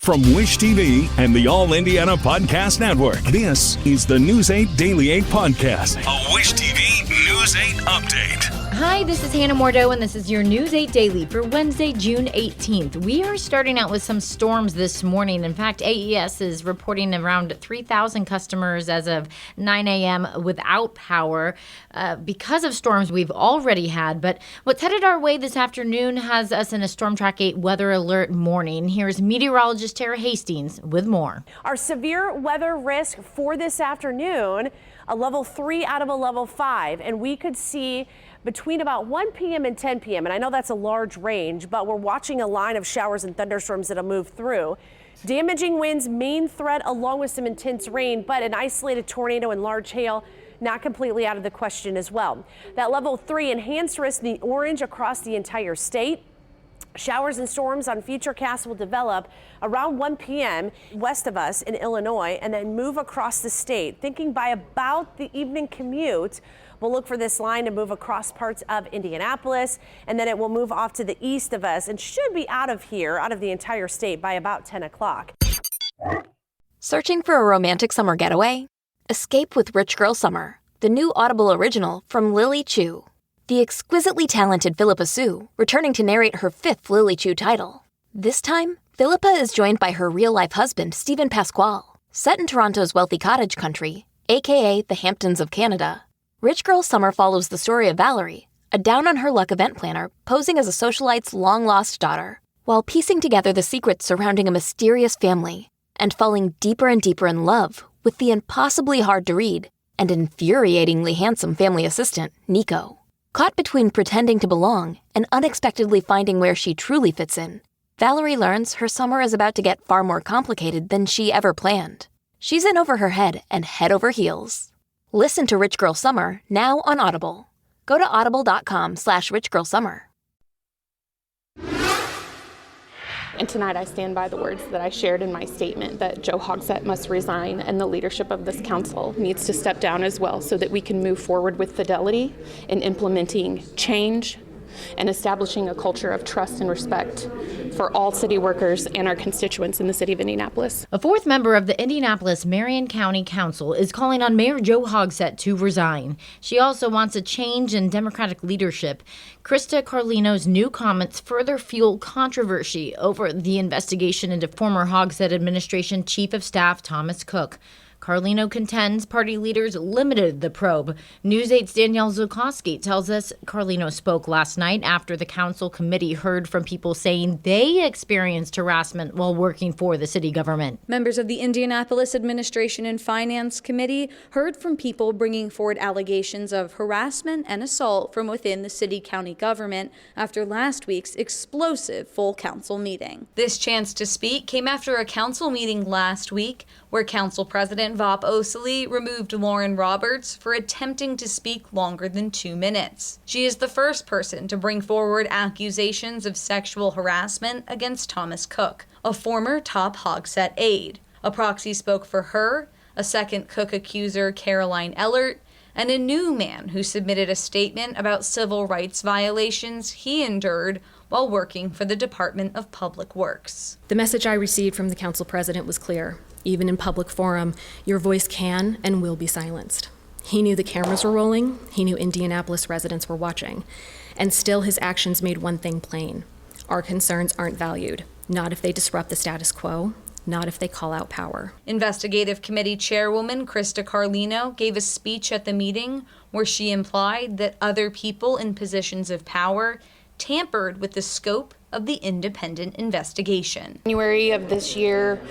From Wish TV and the All Indiana Podcast Network, this is the News 8 Daily 8 Podcast, a Wish TV News 8 update. Hi, this is Hannah Mordo, and this is your News 8 Daily for Wednesday, June 18th. We are starting out with some storms this morning. In fact, AES is reporting around 3,000 customers as of 9 a.m. without power because of storms we've already had. But what's headed our way this afternoon has us in a Storm Track 8 weather alert morning. Here's meteorologist Tara Hastings with more. Our severe weather risk for this afternoon, a level 3 out of a level 5, and we could see between about 1 p.m. and 10 p.m. And I know that's a large range, but we're watching a line of showers and thunderstorms that'll move through. Damaging winds, main threat, along with some intense rain, but an isolated tornado and large hail not completely out of the question as well. That level 3 enhanced risk, the orange across the entire state. Showers and storms on Futurecast will develop around 1 p.m. west of us in Illinois and then move across the state. Thinking by about the evening commute, we'll look for this line to move across parts of Indianapolis, and then it will move off to the east of us and should be out of here, out of the entire state by about 10 o'clock. Searching for a romantic summer getaway? Escape with Rich Girl Summer, the new Audible original from Lily Chu. The exquisitely talented Philippa Soo, returning to narrate her 5th Lily Chu title. This time, Philippa is joined by her real-life husband, Stephen Pasquale. Set in Toronto's wealthy cottage country, aka the Hamptons of Canada, Rich Girl Summer follows the story of Valerie, a down-on-her-luck event planner posing as a socialite's long-lost daughter, while piecing together the secrets surrounding a mysterious family and falling deeper and deeper in love with the impossibly hard-to-read and infuriatingly handsome family assistant, Nico. Caught between pretending to belong and unexpectedly finding where she truly fits in, Valerie learns her summer is about to get far more complicated than she ever planned. She's in over her head and head over heels. Listen to Rich Girl Summer now on Audible. Go to audible.com/richgirlsummer. And tonight I stand by the words that I shared in my statement that Joe Hogsett must resign and the leadership of this council needs to step down as well so that we can move forward with fidelity in implementing change and establishing a culture of trust and respect for all city workers and our constituents in the city of Indianapolis. A 4th member of the Indianapolis Marion County Council is calling on Mayor Joe Hogsett to resign. She also wants a change in Democratic leadership. Krista Carlino's new comments further fuel controversy over the investigation into former Hogsett administration Chief of Staff Thomas Cook. Carlino contends party leaders limited the probe. News 8's Danielle Zukoski tells us Carlino spoke last night after the council committee heard from people saying they experienced harassment while working for the city government. Members of the Indianapolis Administration and Finance Committee heard from people bringing forward allegations of harassment and assault from within the city-county government after last week's explosive full council meeting. This chance to speak came after a council meeting last week where Council President Vop Osili removed Lauren Roberts for attempting to speak longer than 2 minutes. She is the first person to bring forward accusations of sexual harassment against Thomas Cook, a former top Hogsett aide. A proxy spoke for her, a second Cook accuser, Caroline Ellert, and a new man who submitted a statement about civil rights violations he endured while working for the Department of Public Works. The message I received from the council president was clear. Even in public forum, your voice can and will be silenced. He knew the cameras were rolling. He knew Indianapolis residents were watching. And still his actions made one thing plain. Our concerns aren't valued. Not if they disrupt the status quo. Not if they call out power. Investigative Committee Chairwoman Krista Carlino gave a speech at the meeting where she implied that other people in positions of power tampered with the scope of the independent investigation. January of this year,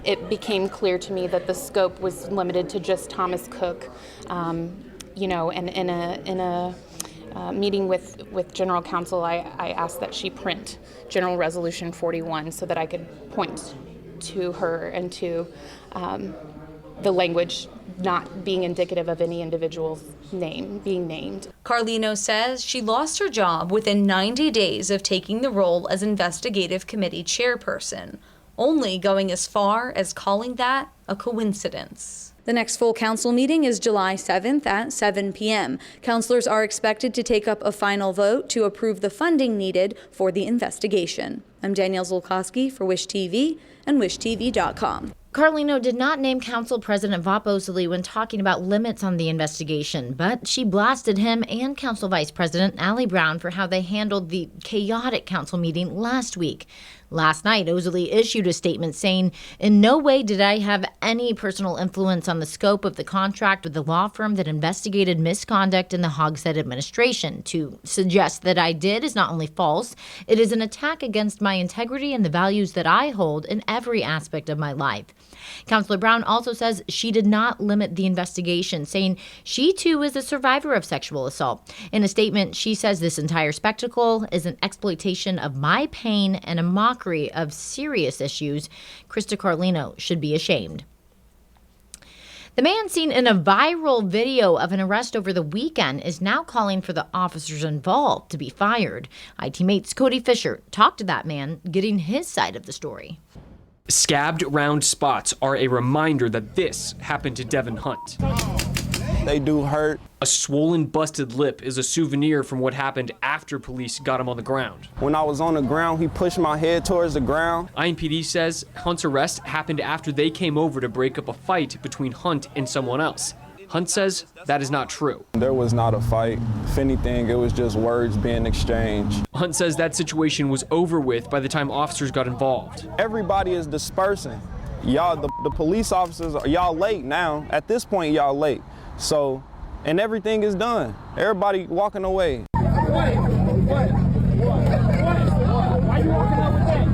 it became clear to me that the scope was limited to just Thomas Cook. And in a meeting with General Counsel, I asked that she print General Resolution 41 so that I could point to her and to the language not being indicative of any individual's name being named. Carlino says she lost her job within 90 days of taking the role as investigative committee chairperson, only going as far as calling that a coincidence. The next full council meeting is July 7th at 7 p.m. Councilors are expected to take up a final vote to approve the funding needed for the investigation. I'm Danielle Zulkowski for Wish TV, and WishTV.com. Carlino did not name Council President Vop Osili when talking about limits on the investigation, but she blasted him and Council Vice President Allie Brown for how they handled the chaotic council meeting last week. Last night, Osili issued a statement saying, "In no way did I have any personal influence on the scope of the contract with the law firm that investigated misconduct in the Hogsett administration. To suggest that I did is not only false, it is an attack against my integrity and the values that I hold in every aspect of my life." Councilor Brown also says she did not limit the investigation, saying she too is a survivor of sexual assault. In a statement, she says this entire spectacle is an exploitation of my pain and a mockery of serious issues. Krista Carlino should be ashamed. The man seen in a viral video of an arrest over the weekend is now calling for the officers involved to be fired. IT Mate's Cody Fisher talked to that man, getting his side of the story. Scabbed round spots are a reminder that this happened to Devin Hunt. They do hurt. A swollen, busted lip is a souvenir from what happened after police got him on the ground. When I was on the ground, he pushed my head towards the ground. IMPD says Hunt's arrest happened after they came over to break up a fight between Hunt and someone else. Hunt says that is not true. There was not a fight. If anything, it was just words being exchanged. Hunt says that situation was over with by the time officers got involved. Everybody is dispersing. Y'all, the police officers, y'all late now. At this point, y'all late. So, and everything is done. Everybody walking away. Why you walking out with that?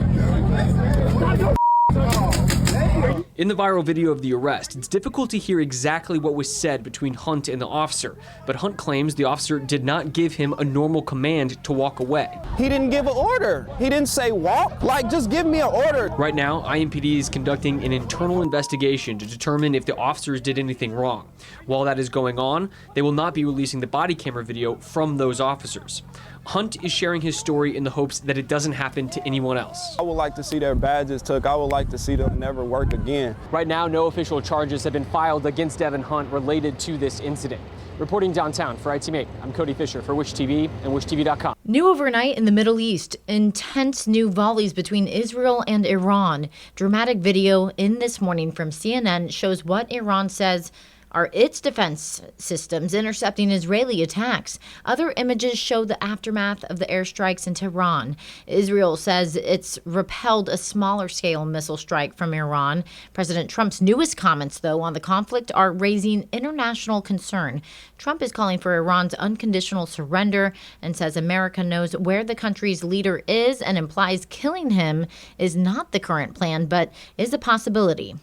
In the viral video of the arrest, it's difficult to hear exactly what was said between Hunt and the officer, but Hunt claims the officer did not give him a normal command to walk away. He didn't give an order. He didn't say walk. Like, just give me an order. Right now, IMPD is conducting an internal investigation to determine if the officers did anything wrong. While that is going on, they will not be releasing the body camera video from those officers. Hunt is sharing his story in the hopes that it doesn't happen to anyone else. I would like to see their badges took. I would like to see them never work again. Right now, no official charges have been filed against Devin Hunt related to this incident. Reporting downtown for IT Mate, I'm Cody Fisher for Wish TV and WishTV.com. New overnight in the Middle East, intense new volleys between Israel and Iran. Dramatic video in this morning from CNN shows what Iran says are its defense systems intercepting Israeli attacks. Other images show the aftermath of the airstrikes in Tehran. Israel says it's repelled a smaller-scale missile strike from Iran. President Trump's newest comments, though, on the conflict are raising international concern. Trump is calling for Iran's unconditional surrender and says America knows where the country's leader is and implies killing him is not the current plan, but is a possibility.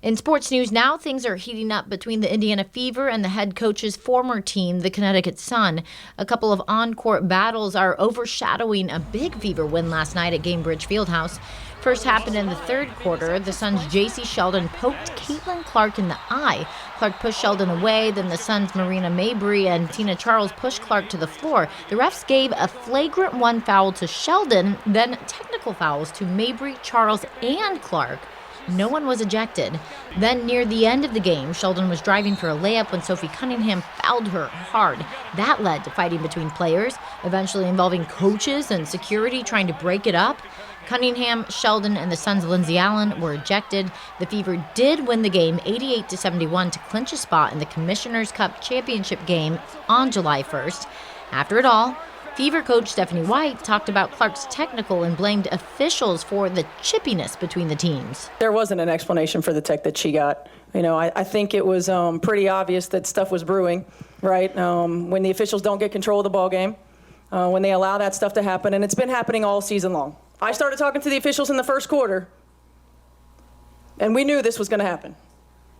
In sports news now, things are heating up between the Indiana Fever and the head coach's former team, the Connecticut Sun. A couple of on-court battles are overshadowing a big Fever win last night at Gainbridge Fieldhouse. First happened in the third quarter. The Suns' J.C. Sheldon poked Caitlin Clark in the eye. Clark pushed Sheldon away. Then the Suns' Marina Mabry and Tina Charles pushed Clark to the floor. The refs gave a flagrant one foul to Sheldon, then technical fouls to Mabry, Charles, and Clark. No one was ejected. Then near the end of the game, Sheldon was driving for a layup when Sophie Cunningham fouled her hard. That led to fighting between players, eventually involving coaches and security trying to break it up. Cunningham, Sheldon, and the Suns' Lindsey Allen were ejected. The Fever did win the game 88-71 to clinch a spot in the Commissioner's Cup championship game on July 1st. After it all, Fever coach Stephanie White talked about Clark's technical and blamed officials for the chippiness between the teams. There wasn't an explanation for the tech that she got. You know, I think it was pretty obvious that stuff was brewing, right? When the officials don't get control of the ball game, when they allow that stuff to happen, and it's been happening all season long. I started talking to the officials in the first quarter, and we knew this was going to happen.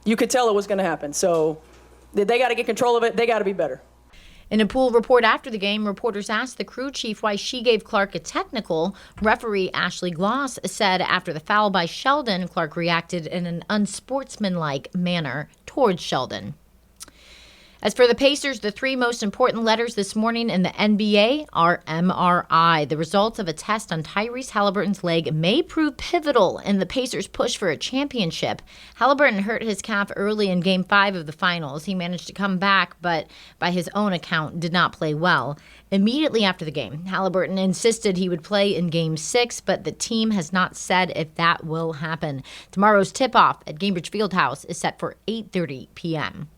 You could tell it was going to happen. So they got to get control of it. They got to be better. In a pool report after the game, reporters asked the crew chief why she gave Clark a technical. Referee Ashley Gloss said after the foul by Sheldon, Clark reacted in an unsportsmanlike manner towards Sheldon. As for the Pacers, the three most important letters this morning in the NBA are MRI. The results of a test on Tyrese Halliburton's leg may prove pivotal in the Pacers' push for a championship. Halliburton hurt his calf early in Game 5 of the finals. He managed to come back, but by his own account, did not play well. Immediately after the game, Halliburton insisted he would play in Game 6, but the team has not said if that will happen. Tomorrow's tip-off at Gainbridge Fieldhouse is set for 8:30 p.m.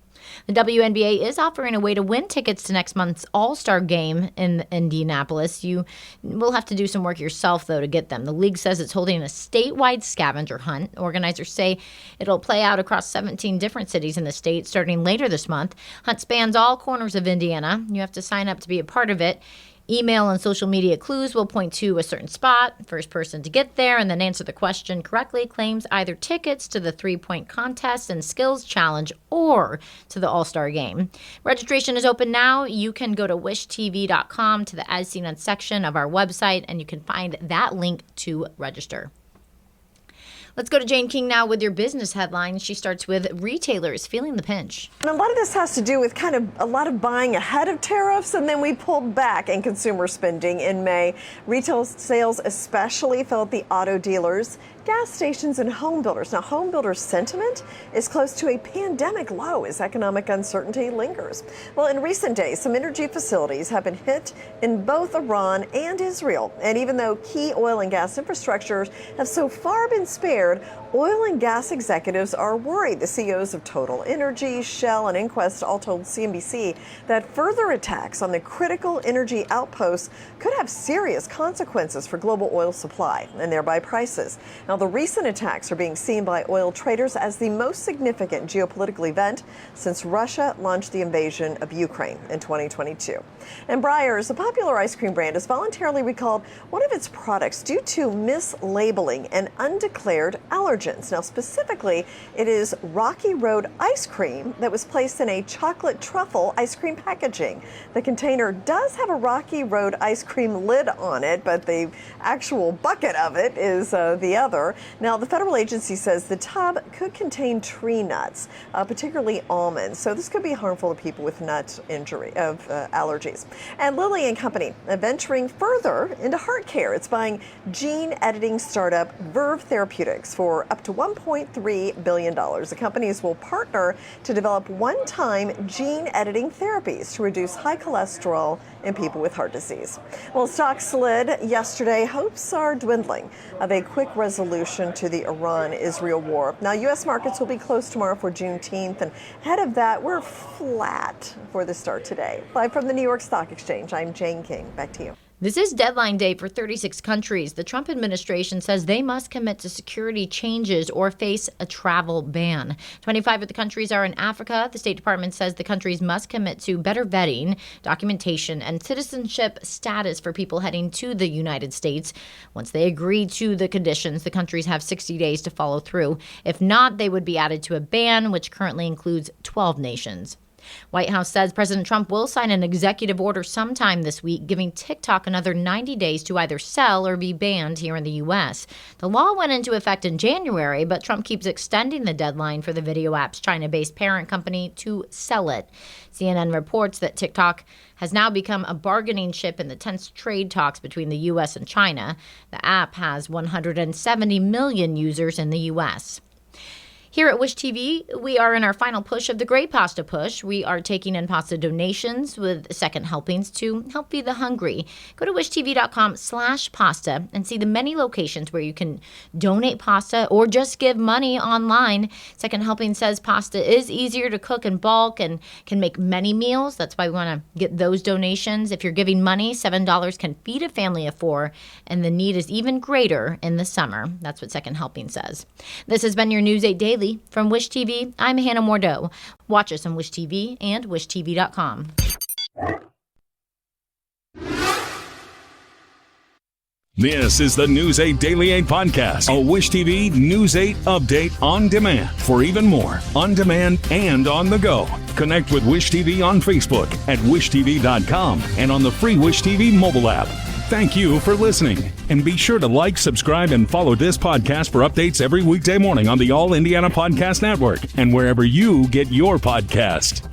The WNBA is offering a way to win tickets to next month's All-Star game in Indianapolis. You will have to do some work yourself, though, to get them. The league says it's holding a statewide scavenger hunt. Organizers say it'll play out across 17 different cities in the state starting later this month. Hunt spans all corners of Indiana. You have to sign up to be a part of it. Email and social media clues will point to a certain spot. First person to get there and then answer the question correctly claims either tickets to the 3-point contest and skills challenge or to the All-Star game. Registration is open now. You can go to wishtv.com to the As Seen On section of our website, and you can find that link to register. Let's go to Jane King now with your business headlines. She starts with retailers feeling the pinch. And a lot of this has to do with kind of a lot of buying ahead of tariffs, and then we pulled back in consumer spending in May. Retail sales especially fell at the auto dealers, gas stations, and home builders. Now, home builders' sentiment is close to a pandemic low as economic uncertainty lingers. Well, in recent days, some energy facilities have been hit in both Iran and Israel. And even though key oil and gas infrastructures have so far been spared, oil and gas executives are worried. The CEOs of Total Energy, Shell, and Inquest all told CNBC that further attacks on the critical energy outposts could have serious consequences for global oil supply and thereby prices. Now, the recent attacks are being seen by oil traders as the most significant geopolitical event since Russia launched the invasion of Ukraine in 2022. And Breyers, a popular ice cream brand, has voluntarily recalled one of its products due to mislabeling and undeclared allergens. Now, specifically, it is Rocky Road ice cream that was placed in a chocolate truffle ice cream packaging. The container does have a Rocky Road ice cream lid on it, but the actual bucket of it is the other. Now, the federal agency says the tub could contain tree nuts, particularly almonds. So this could be harmful to people with nut allergies. And Lilly and Company venturing further into heart care. It's buying gene editing startup Verve Therapeutics for up to $1.3 billion. The companies will partner to develop one-time gene editing therapies to reduce high cholesterol in people with heart disease. Well, stocks slid yesterday. Hopes are dwindling of a quick resolution to the Iran-Israel war. Now, U.S. markets will be closed tomorrow for Juneteenth, and ahead of that, we're flat for the start today. Live from the New York Stock Exchange, I'm Jane King. Back to you. This is deadline day for 36 countries. The Trump administration says they must commit to security changes or face a travel ban. 25 of the countries are in Africa. The State Department says the countries must commit to better vetting, documentation, and citizenship status for people heading to the United States. Once they agree to the conditions, the countries have 60 days to follow through. If not, they would be added to a ban, which currently includes 12 nations. White House says President Trump will sign an executive order sometime this week, giving TikTok another 90 days to either sell or be banned here in the U.S. The law went into effect in January, but Trump keeps extending the deadline for the video app's China-based parent company to sell it. CNN reports that TikTok has now become a bargaining chip in the tense trade talks between the U.S. and China. The app has 170 million users in the U.S. Here at Wish TV, we are in our final push of the Great Pasta Push. We are taking in pasta donations with second helpings to help feed the hungry. Go to wishtv.com/pasta and see the many locations where you can donate pasta or just give money online. Second Helping says pasta is easier to cook in bulk and can make many meals. That's why we want to get those donations. If you're giving money, $7 can feed a family of 4, and the need is even greater in the summer. That's what Second Helping says. This has been your News 8 Daily. From Wish TV, I'm Hannah Mordeau. Watch us on Wish TV and wishtv.com. This is the News 8 Daily 8 podcast, a Wish TV News 8 update on demand for even more on demand and on the go. Connect with Wish TV on Facebook at wishtv.com and on the free Wish TV mobile app. Thank you for listening, and be sure to like, subscribe, and follow this podcast for updates every weekday morning on the All Indiana Podcast Network and wherever you get your podcast.